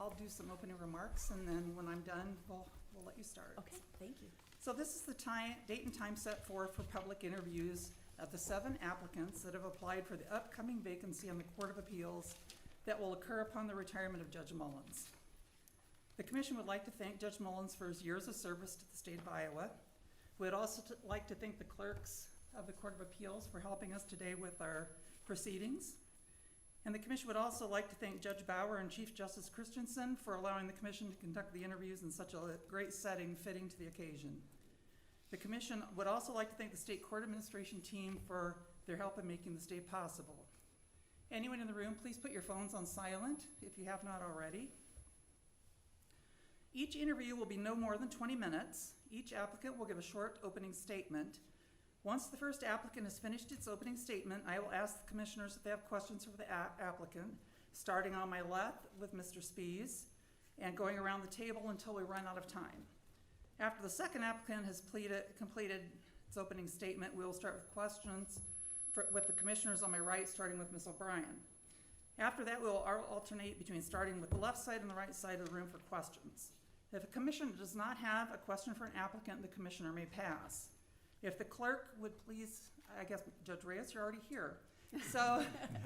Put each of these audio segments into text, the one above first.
I'll do some opening remarks, and then when I'm done, we'll let you start. Okay, thank you. So this is the date and time set forth for public interviews of the 7 applicants that have applied for the upcoming vacancy on the Court of Appeals that will occur upon the retirement of Judge Mullins. The Commission would like to thank Judge Mullins for his years of service to the state of Iowa. We would also like to thank the clerks of the Court of Appeals for helping us today with our proceedings. And the Commission would also like to thank Judge Bauer and Chief Justice Christensen for allowing the Commission to conduct the interviews in such a great setting fitting to the occasion. The Commission would also like to thank the State Court Administration team for their help in making this day possible. Anyone in the room, please put your phones on silent if you have not already. Each interview will be no more than 20 minutes. Each applicant will give a short opening statement. Once the first applicant has finished its opening statement, I will ask the commissioners if they have questions for the applicant, starting on my left with Mr. Spies and going around the table until we run out of time. After the second applicant has completed its opening statement, we will start with questions with the commissioners on my right, starting with Ms. O'Brien. After that, we will alternate between starting with the left side and the right side of the room for questions. If a commissioner does not have a question for an applicant, the commissioner may pass. If the clerk would please, I guess, Judge Reyes, you're already here. So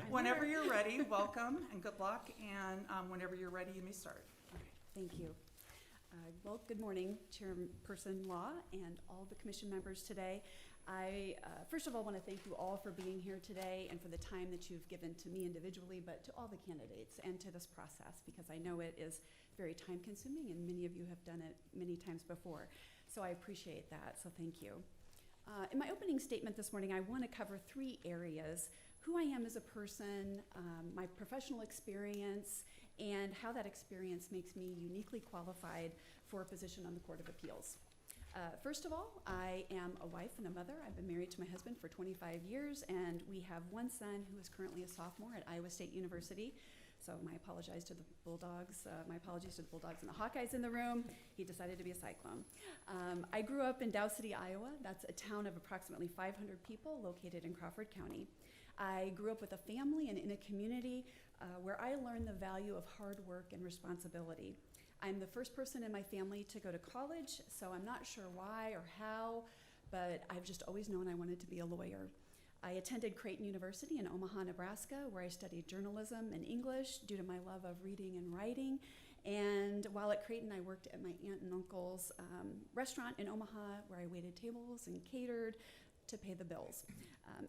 whenever you're ready, welcome and good luck. And whenever you're ready, you may start. All right, thank you. Well, good morning, Chairperson Law and all the commission members today. I, first of all, want to thank you all for being here today and for the time that you've given to me individually, but to all the candidates and to this process, because I know it is very time-consuming and many of you have done it many times before. So I appreciate that, so thank you. In my opening statement this morning, I want to cover 3 areas: who I am as a person, my professional experience, and how that experience makes me uniquely qualified for a position on the Court of Appeals. First of all, I am a wife and a mother. I've been married to my husband for 25 years, and we have one son who is currently a sophomore at Iowa State University. So my apologies to the Bulldogs and the Hawkeyes in the room. He decided to be a Cyclone. I grew up in Dow City, Iowa. That's a town of approximately 500 people located in Crawford County. I grew up with a family and in a community where I learned the value of hard work and responsibility. I'm the first person in my family to go to college, so I'm not sure why or how, but I've just always known I wanted to be a lawyer. I attended Creighton University in Omaha, Nebraska, where I studied journalism and English due to my love of reading and writing. And while at Creighton, I worked at my aunt and uncle's restaurant in Omaha, where I waited tables and catered to pay the bills.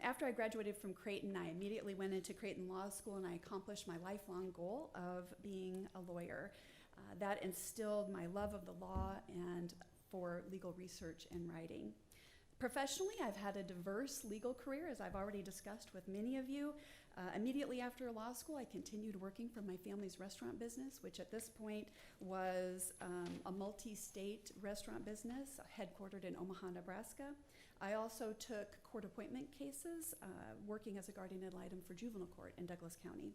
After I graduated from Creighton, I immediately went into Creighton Law School, and I accomplished my lifelong goal of being a lawyer. That instilled my love of the law and for legal research and writing. Professionally, I've had a diverse legal career, as I've already discussed with many of you. Immediately after law school, I continued working for my family's restaurant business, which at this point was a multi-state restaurant business headquartered in Omaha, Nebraska. I also took court appointment cases, working as a guardian ad litem for juvenile court in Douglas County.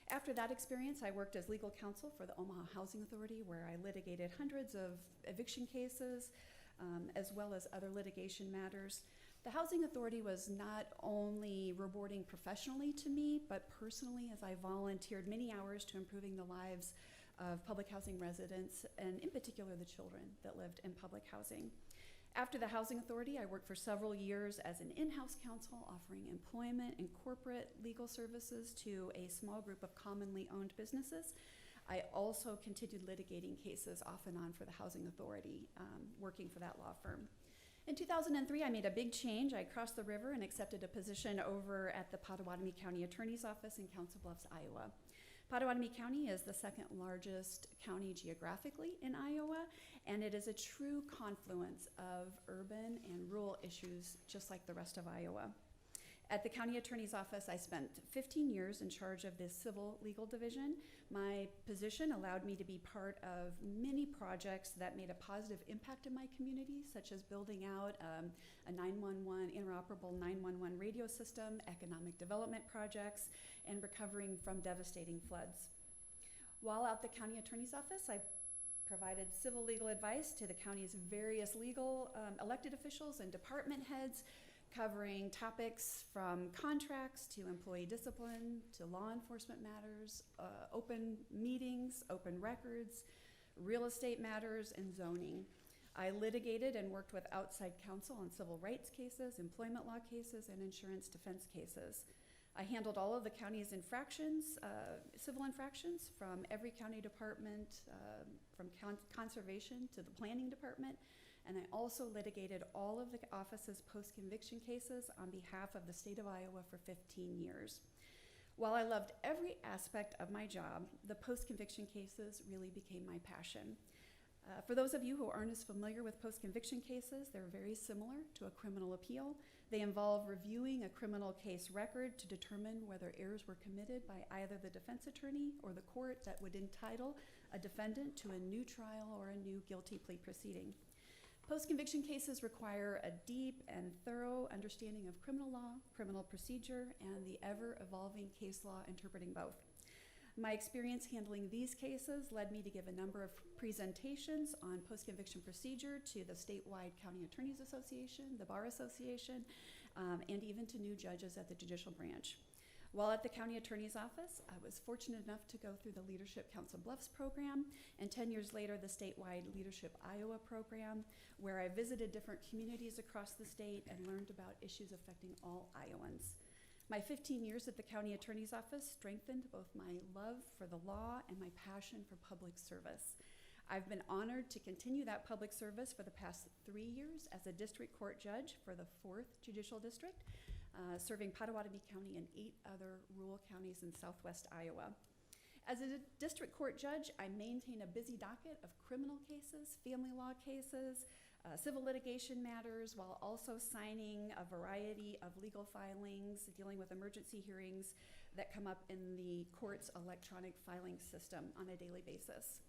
After that experience, I worked as legal counsel for the Omaha Housing Authority, where I litigated hundreds of eviction cases, as well as other litigation matters. The Housing Authority was not only rewarding professionally to me, but personally, as I volunteered many hours to improving the lives of public housing residents, and in particular the children that lived in public housing. After the Housing Authority, I worked for several years as an in-house counsel, offering employment and corporate legal services to a small group of commonly owned businesses. I also continued litigating cases off and on for the Housing Authority, working for that law firm. In 2003, I made a big change. I crossed the river and accepted a position over at the Pottawatomie County Attorney's Office in Council Bluffs, Iowa. Pottawatomie County is the second largest county geographically in Iowa, and it is a true confluence of urban and rural issues, just like the rest of Iowa. At the County Attorney's Office, I spent 15 years in charge of the Civil Legal Division. My position allowed me to be part of many projects that made a positive impact in my community, such as building out a 911 interoperable 911 radio system, economic development projects, and recovering from devastating floods. While at the County Attorney's Office, I provided civil legal advice to the county's various legal elected officials and department heads, covering topics from contracts to employee discipline to law enforcement matters, open meetings, open records, real estate matters, and zoning. I litigated and worked with outside counsel on civil rights cases, employment law cases, and insurance defense cases. I handled all of the county's infractions, civil infractions, from every county department, from conservation to the planning department, and I also litigated all of the office's post-conviction cases on behalf of the state of Iowa for 15 years. While I loved every aspect of my job, the post-conviction cases really became my passion. For those of you who aren't as familiar with post-conviction cases, they're very similar to a criminal appeal. They involve reviewing a criminal case record to determine whether errors were committed by either the defense attorney or the court that would entitle a defendant to a new trial or a new guilty plea proceeding. Post-conviction cases require a deep and thorough understanding of criminal law, criminal procedure, and the ever-evolving case law interpreting both. My experience handling these cases led me to give a number of presentations on post-conviction procedure to the statewide County Attorneys Association, the Bar Association, and even to new judges at the Judicial Branch. While at the County Attorney's Office, I was fortunate enough to go through the Leadership Council Bluffs program, and 10 years later, the statewide Leadership Iowa program, where I visited different communities across the state and learned about issues affecting all Iowans. My 15 years at the County Attorney's Office strengthened both my love for the law and my passion for public service. I've been honored to continue that public service for the past 3 years as a district court judge for the 4th Judicial District, serving Pottawatomie County and 8 other rural counties in southwest Iowa. As a district court judge, I maintain a busy docket of criminal cases, family law cases, civil litigation matters, while also signing a variety of legal filings dealing with emergency hearings that come up in the court's electronic filing system on a daily basis.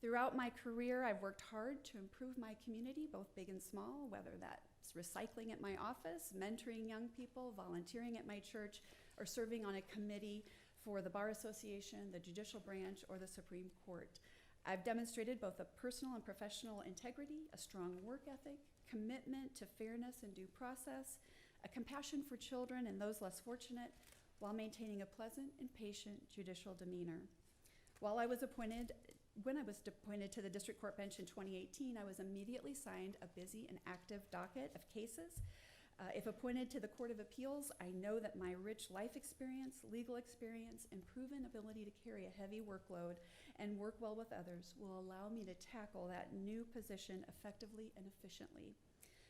Throughout my career, I've worked hard to improve my community, both big and small, whether that's recycling at my office, mentoring young people, volunteering at my church, or serving on a committee for the Bar Association, the Judicial Branch, or the Supreme Court. I've demonstrated both a personal and professional integrity, a strong work ethic, commitment to fairness and due process, a compassion for children and those less fortunate, while maintaining a pleasant and patient judicial demeanor. When I was appointed to the district court bench in 2018, I was immediately assigned a busy and active docket of cases. If appointed to the Court of Appeals, I know that my rich life experience, legal experience, and proven ability to carry a heavy workload and work well with others will allow me to tackle that new position effectively and efficiently.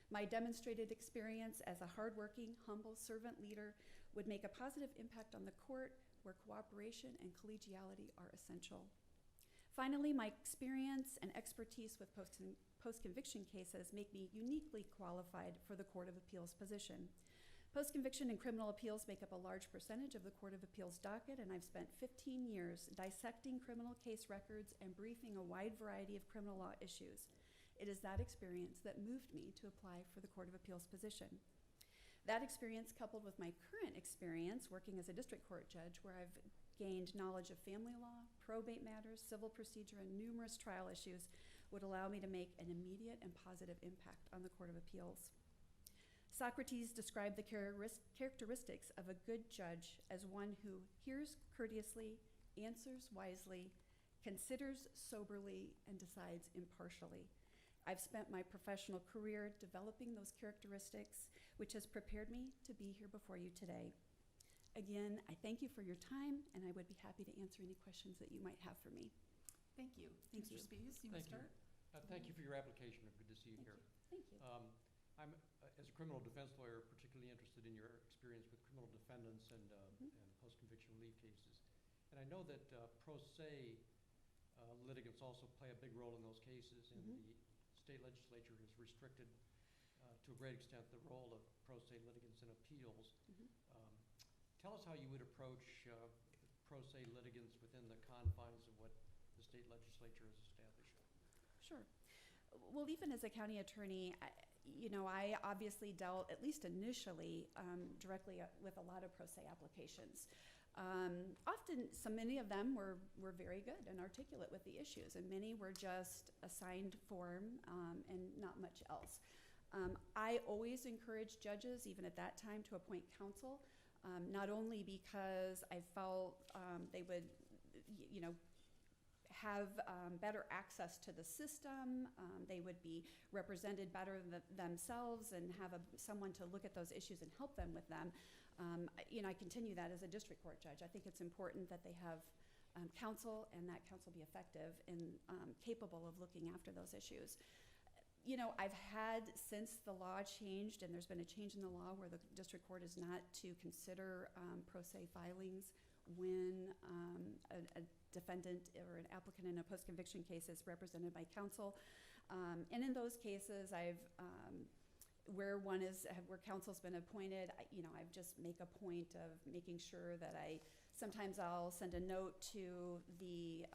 My demonstrated experience as a hardworking, humble servant leader would make a positive impact on the court where cooperation and collegiality are essential. Finally, my experience and expertise with post-conviction cases make me uniquely qualified for the Court of Appeals position. Post-conviction and criminal appeals make up a large percentage of the Court of Appeals docket, and I've spent 15 years dissecting criminal case records and briefing a wide variety of criminal law issues. It is that experience that moved me to apply for the Court of Appeals position. That experience, coupled with my current experience working as a district court judge, where I've gained knowledge of family law, probate matters, civil procedure, and numerous trial issues, would allow me to make an immediate and positive impact on the Court of Appeals. Socrates described the characteristics of a good judge as one who hears courteously, answers wisely, considers soberly, and decides impartially. I've spent my professional career developing those characteristics, which has prepared me to be here before you today. Again, I thank you for your time, and I would be happy to answer any questions that you might have for me. Thank you. Thank you. Mr. Spies, you may start. Thank you for your application. Good to see you here. Thank you. I'm, as a criminal defense lawyer, particularly interested in your experience with criminal defendants and post-conviction relief cases. And I know that pro se litigants also play a big role in those cases, and the state legislature has restricted to a great extent the role of pro se litigants in appeals. Tell us how you would approach pro se litigants within the confines of what the state legislature has established. Sure. Well, even as a county attorney, I obviously dealt, at least initially, directly with a lot of pro se applications. Many of them were very good and articulate with the issues, and many were just a signed form and not much else. I always encourage judges, even at that time, to appoint counsel, not only because I felt they would, have better access to the system, they would be represented better themselves and have someone to look at those issues and help them with them. I continue that as a district court judge. I think it's important that they have counsel and that counsel be effective and capable of looking after those issues. I've had, since the law changed, and there's been a change in the law where the district court is not to consider pro se filings when a defendant or an applicant in a post-conviction case is represented by counsel. And in those cases, where counsel's been appointed, I've just make a point of making sure that sometimes I'll send a note to the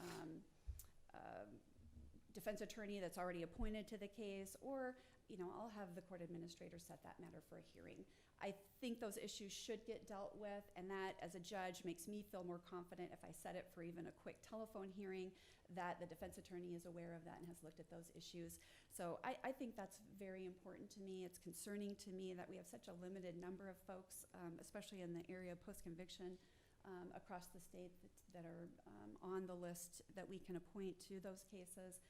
defense attorney that's already appointed to the case, or I'll have the court administrator set that matter for a hearing. I think those issues should get dealt with, and that, as a judge, makes me feel more confident if I set it for even a quick telephone hearing, that the defense attorney is aware of that and has looked at those issues. So I think that's very important to me. It's concerning to me that we have such a limited number of folks, especially in the area of post-conviction, across the state that are on the list that we can appoint to those cases.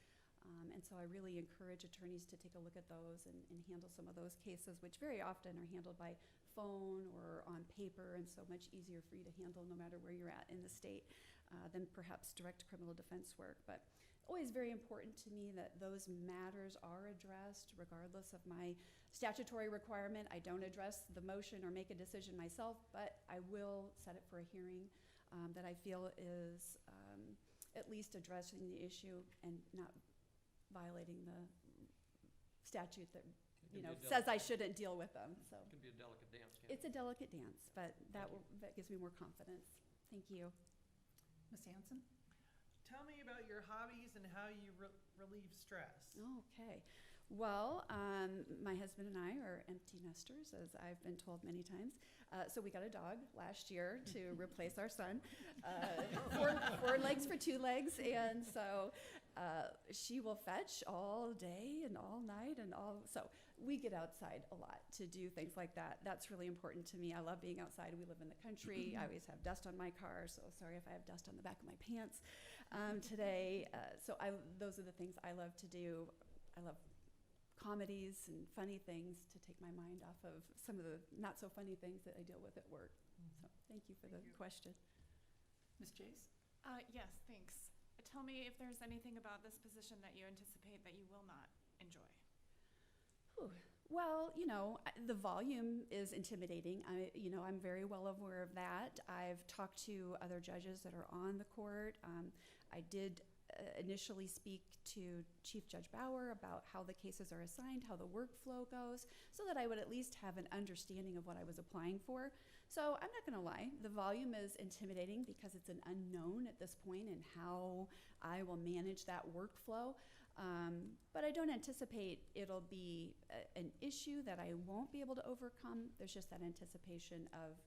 And so I really encourage attorneys to take a look at those and handle some of those cases, which very often are handled by phone or on paper, and so much easier for you to handle no matter where you're at in the state than perhaps direct criminal defense work. But always very important to me that those matters are addressed regardless of my statutory requirement. I don't address the motion or make a decision myself, but I will set it for a hearing that I feel is at least addressing the issue and not violating the statute that says I shouldn't deal with them. So it can be a delicate dance. It's a delicate dance, but that gives me more confidence. Thank you. Ms. Hanson? Tell me about your hobbies and how you relieve stress. Okay. Well, my husband and I are empty nesters, as I've been told many times. So we got a dog last year to replace our son. 4 legs for 2 legs. And so she will fetch all day and all night so we get outside a lot to do things like that. That's really important to me. I love being outside. We live in the country. I always have dust on my car, so sorry if I have dust on the back of my pants today. Those are the things I love to do. I love comedies and funny things to take my mind off of some of the not so funny things that I deal with at work. So thank you for the question. Ms. Chase? Yes, thanks. Tell me if there's anything about this position that you anticipate that you will not enjoy. Well, the volume is intimidating. I'm very well aware of that. I've talked to other judges that are on the court. I did initially speak to Chief Judge Bauer about how the cases are assigned, how the workflow goes, so that I would at least have an understanding of what I was applying for. So I'm not going to lie, the volume is intimidating because it's an unknown at this point in how I will manage that workflow. But I don't anticipate it'll be an issue that I won't be able to overcome. There's just that anticipation of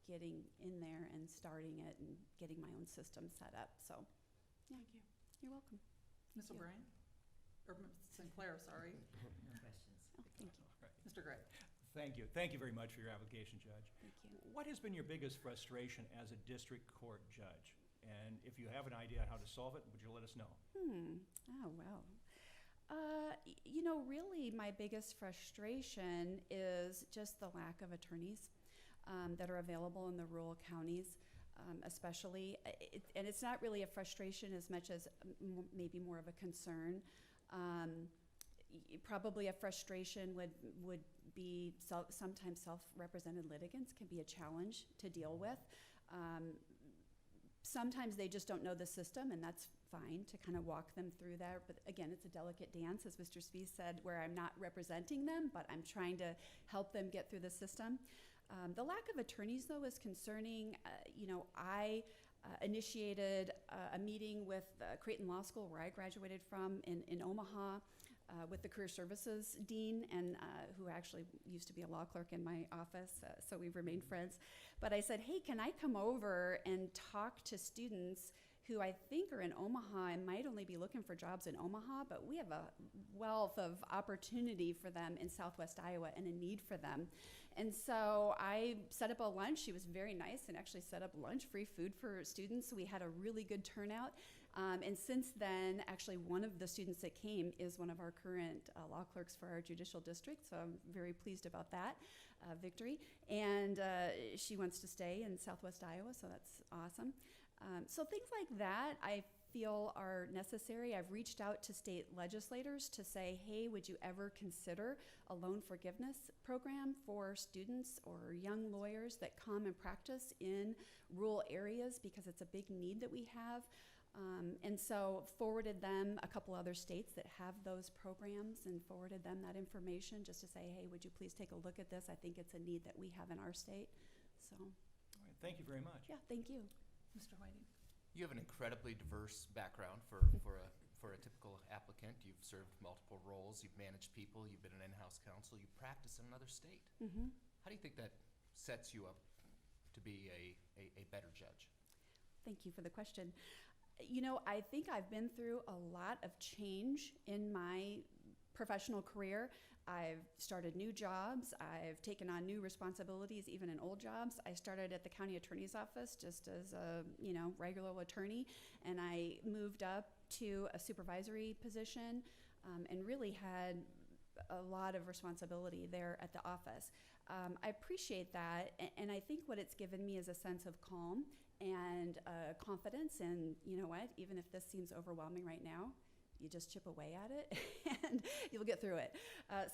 getting in there and starting it and getting my own system set up. So, yeah. Thank you. You're welcome. Ms. O'Brien? Or Ms. Sinclair, sorry. No questions. Oh, thank you. Mr. Gray? Thank you. Thank you very much for your application, Judge. Thank you. What has been your biggest frustration as a district court judge? And if you have an idea how to solve it, would you let us know? Oh, well. Really my biggest frustration is just the lack of attorneys that are available in the rural counties, especially. And it's not really a frustration as much as maybe more of a concern. Probably a frustration would be sometimes self-represented litigants can be a challenge to deal with. Sometimes they just don't know the system, and that's fine to kind of walk them through that. But again, it's a delicate dance, as Mr. Spies said, where I'm not representing them, but I'm trying to help them get through the system. The lack of attorneys, though, is concerning. I initiated a meeting with Creighton Law School, where I graduated from, in Omaha, with the Career Services Dean, and who actually used to be a law clerk in my office, so we've remained friends. But I said, hey, can I come over and talk to students who I think are in Omaha and might only be looking for jobs in Omaha, but we have a wealth of opportunity for them in Southwest Iowa and a need for them. And so I set up a lunch. She was very nice and actually set up lunch, free food for students. We had a really good turnout. And since then, actually, one of the students that came is one of our current law clerks for our judicial district. So I'm very pleased about that victory. And she wants to stay in Southwest Iowa, so that's awesome. So things like that I feel are necessary. I've reached out to state legislators to say, hey, would you ever consider a loan forgiveness program for students or young lawyers that come and practice in rural areas, because it's a big need that we have. And so forwarded them a couple other states that have those programs and forwarded them that information just to say, hey, would you please take a look at this? I think it's a need that we have in our state. So, All right, thank you very much. yeah, thank you. Mr. Whiting? You have an incredibly diverse background for a typical applicant. You've served multiple roles, you've managed people, you've been an in-house counsel, you practice in another state. Mm-hmm. How do you think that sets you up to be a better judge? Thank you for the question. You know, I think I've been through a lot of change in my professional career. I've started new jobs. I've taken on new responsibilities, even in old jobs. I started at the county attorney's office just as a, regular attorney, and I moved up to a supervisory position and really had a lot of responsibility there at the office. I appreciate that, and I think what it's given me is a sense of calm and confidence, and you know what, even if this seems overwhelming right now, you just chip away at it and you'll get through it.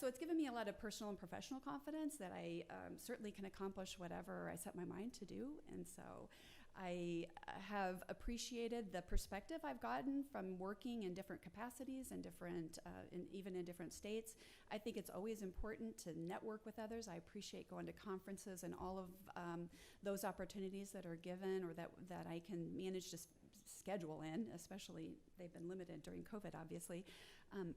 So it's given me a lot of personal and professional confidence that I certainly can accomplish whatever I set my mind to do. And so I have appreciated the perspective I've gotten from working in different capacities and even in different states. I think it's always important to network with others. I appreciate going to conferences and all of those opportunities that are given or that I can manage to schedule in, especially they've been limited during COVID, obviously.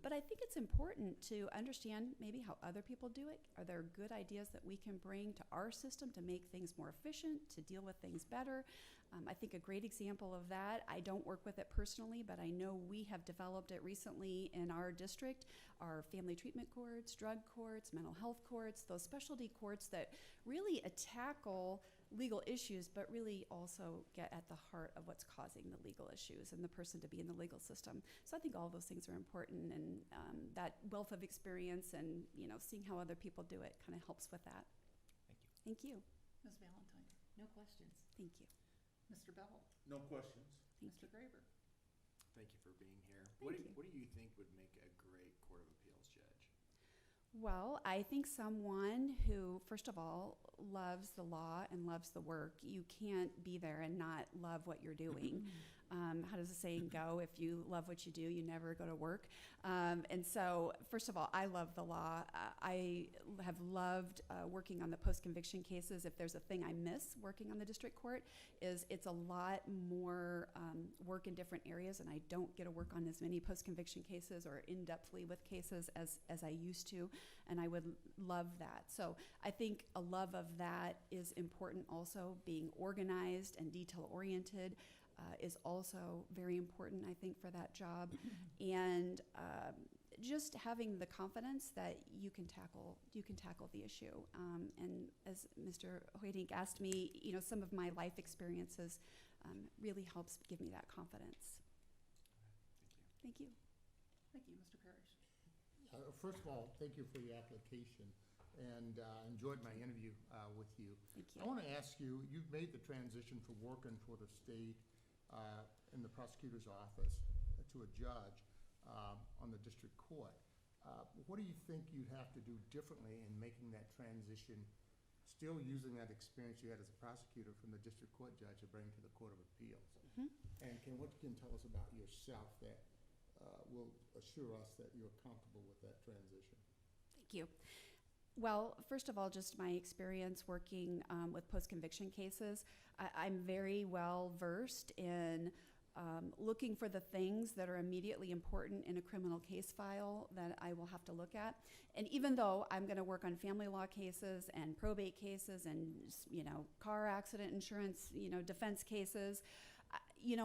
But I think it's important to understand maybe how other people do it. Are there good ideas that we can bring to our system to make things more efficient, to deal with things better? I think a great example of that, I don't work with it personally, but I know we have developed it recently in our district, our family treatment courts, drug courts, mental health courts, those specialty courts that really tackle legal issues, but really also get at the heart of what's causing the legal issues and the person to be in the legal system. So I think all those things are important, and that wealth of experience and seeing how other people do it kind of helps with that. Thank you. Thank you. Ms. Valentine? No questions. Thank you. Mr. Bell? No questions. Mr. Graber? Thank you for being here. Thank you. What do you think would make a great Court of Appeals judge? Well, I think someone who, first of all, loves the law and loves the work. You can't be there and not love what you're doing. How does the saying go? If you love what you do, you never go to work. And so, first of all, I love the law. I have loved working on the post-conviction cases. If there's a thing I miss working on the district court, is it's a lot more work in different areas, and I don't get to work on as many post-conviction cases or in-depthly with cases as I used to, and I would love that. So I think a love of that is important also. Being organized and detail-oriented is also very important, I think, for that job. And just having the confidence that you can tackle the issue. And as Mr. Hoytink asked me, some of my life experiences really helps give me that confidence. Thank you. Thank you. Thank you, Mr. Parrish. First of all, thank you for your application, and enjoyed my interview with you. Thank you. I want to ask you, you've made the transition from working for the state in the prosecutor's office to a judge on the district court. What do you think you'd have to do differently in making that transition, still using that experience you had as a prosecutor from the district court judge to bring to the Court of Appeals? Mm-hmm. And what can you tell us about yourself that will assure us that you're comfortable with that transition? Thank you. Well, first of all, just my experience working with post-conviction cases, I'm very well versed in looking for the things that are immediately important in a criminal case file that I will have to look at. And even though I'm going to work on family law cases and probate cases and car accident insurance, defense cases,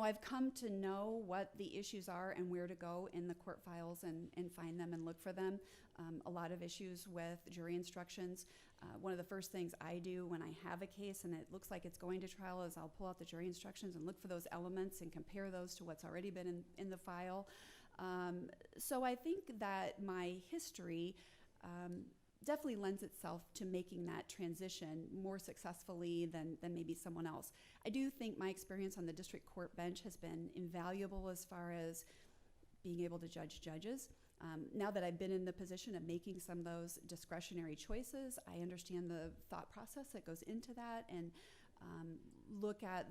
I've come to know what the issues are and where to go in the court files and find them and look for them. A lot of issues with jury instructions. One of the first things I do when I have a case and it looks like it's going to trial is I'll pull out the jury instructions and look for those elements and compare those to what's already been in the file. So I think that my history definitely lends itself to making that transition more successfully than maybe someone else. I do think my experience on the district court bench has been invaluable as far as being able to judge judges. Now that I've been in the position of making some of those discretionary choices, I understand the thought process that goes into that and look at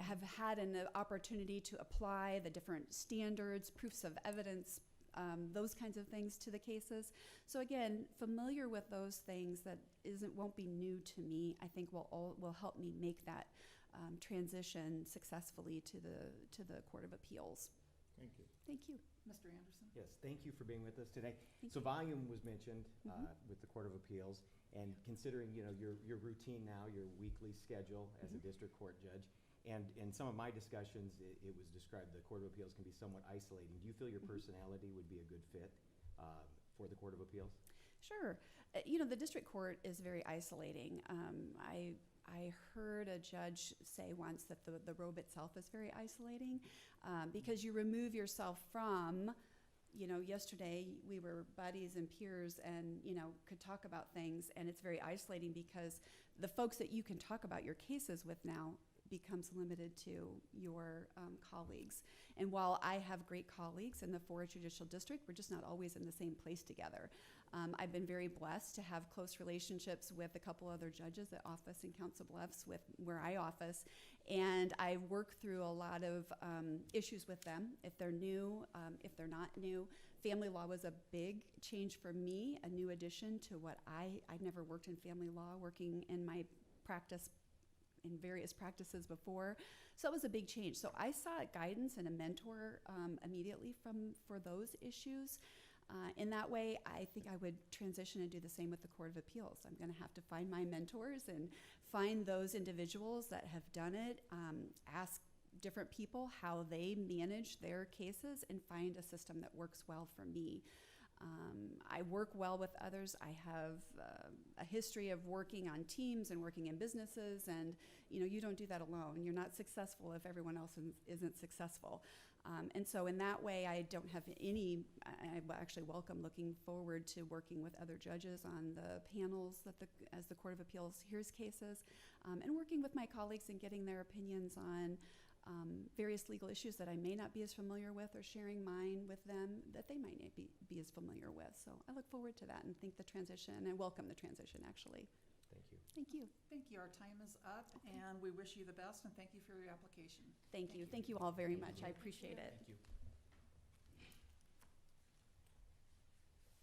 have had an opportunity to apply the different standards, proofs of evidence, those kinds of things to the cases. So again, familiar with those things that won't be new to me, I think will help me make that transition successfully to the Court of Appeals. Thank you. Thank you. Mr. Anderson? Yes, thank you for being with us today. Thank So you. volume was mentioned Mhm. with the Court of Appeals, and considering your routine now, your weekly schedule as a Mhm. district court judge, and in some of my discussions, it was described the Court of Appeals can be somewhat isolating. Do you feel your Mhm. personality would be a good fit for the Court of Appeals? Sure. The district court is very isolating. I heard a judge say once that the robe itself is very isolating because you remove yourself from, yesterday we were buddies and peers and, could talk about things, and it's very isolating because the folks that you can talk about your cases with now becomes limited to your colleagues. And while I have great colleagues in the 4th Judicial District, we're just not always in the same place together. I've been very blessed to have close relationships with a couple other judges at office in Council Bluffs where I office, and I work through a lot of issues with them, if they're new, if they're not new. Family law was a big change for me, a new addition to what I'd never worked in family law, working in my practice in various practices before. So it was a big change. So I sought guidance and a mentor immediately for those issues. In that way, I think I would transition and do the same with the Court of Appeals. I'm going to have to find my mentors and find those individuals that have done it, ask different people how they manage their cases, and find a system that works well for me. I work well with others. I have a history of working on teams and working in businesses, and you don't do that alone. You're not successful if everyone else isn't successful. And so in that way, I don't have I actually welcome looking forward to working with other judges on the panels as the Court of Appeals hears cases, and working with my colleagues and getting their opinions on various legal issues that I may not be as familiar with, or sharing mine with them that they might not be as familiar with. So I look forward to that and welcome the transition, actually. Thank you. Thank you. Thank you. Our time is up, and we wish you the best, and thank you for your application. Thank you. Thank you all very much. I appreciate it. Thank you.